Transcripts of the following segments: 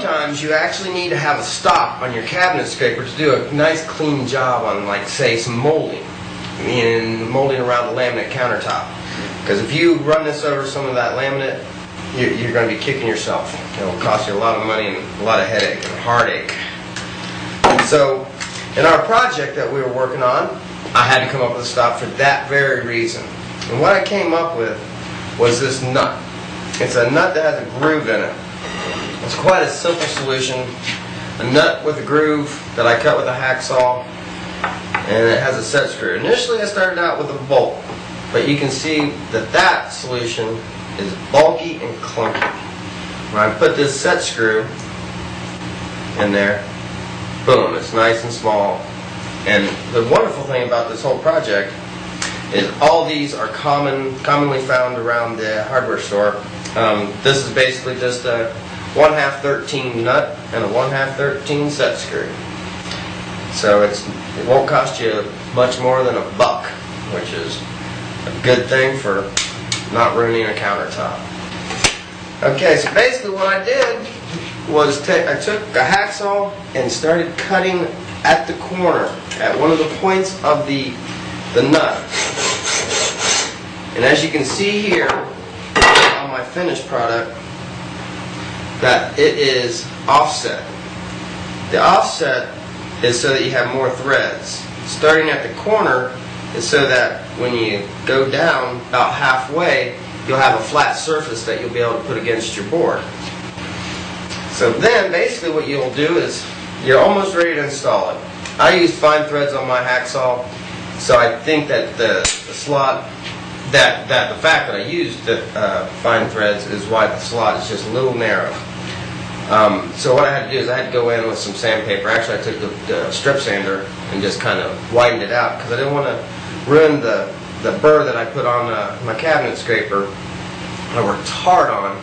sometimes you actually need to have a stop on your cabinet scraper to do a nice clean job on, like, say, some molding. Molding around the laminate countertop. Because if you run this over some of that laminate, you're going to be kicking yourself. It'll cost you a lot of money and a lot of headache and heartache. So, in our project that we were working on, I had to come up with a stop for that very reason. And what I came up with was this nut. It's a nut that has a groove in it. It's quite a simple solution. A nut with a groove that I cut with a hacksaw, and it has a set screw. Initially I started out with a bolt, but you can see that that solution is bulky and clunky. When I put this set screw in there, boom, it's nice and small. And the wonderful thing about this whole project is all these are commonly found around the hardware store. This is basically just a 1/2 13 nut and a 1/2 13 set screw. So it won't cost you much more than $1, which is a good thing for not ruining a countertop. Okay, so basically what I did was I took a hacksaw and started cutting at the corner, at one of the points of the nut. And as you can see here on my finished product, that it is offset. The offset is so that you have more threads. Starting at the corner is so that when you go down about halfway, you'll have a flat surface that you'll be able to put against your board. So then basically what you'll do is you're almost ready to install it. I use fine threads on my hacksaw, so I think that the slot, that the fact that I used fine threads is why the slot is just a little narrow. So what I had to do is I had to go in with some sandpaper. Actually I took the strip sander and just kind of widened it out because I didn't want to ruin the burr that I put on my cabinet scraper. I worked hard on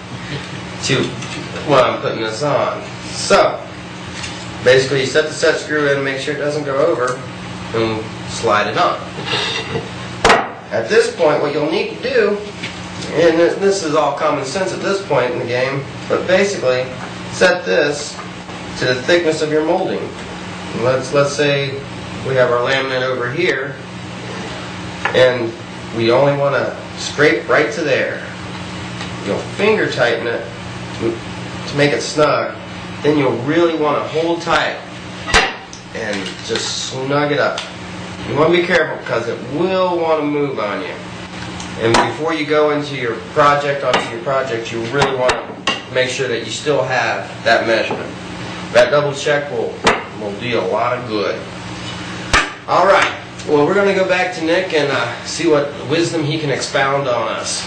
when I'm putting this on. So basically you set the set screw in, make sure it doesn't go over, and slide it on. At this point what you'll need to do, and this is all common sense at this point in the game, but basically set this to the thickness of your molding. Let's say we have our laminate over here, and we only want to scrape right to there. You'll finger tighten it to make it snug. Then you'll really want to hold tight and just snug it up. You want to be careful because it will want to move on you. And before you go into your project, you really want to make sure that you still have that measurement. That double check will do a lot of good. Alright, well we're going to go back to Nick and see what wisdom he can expound on us.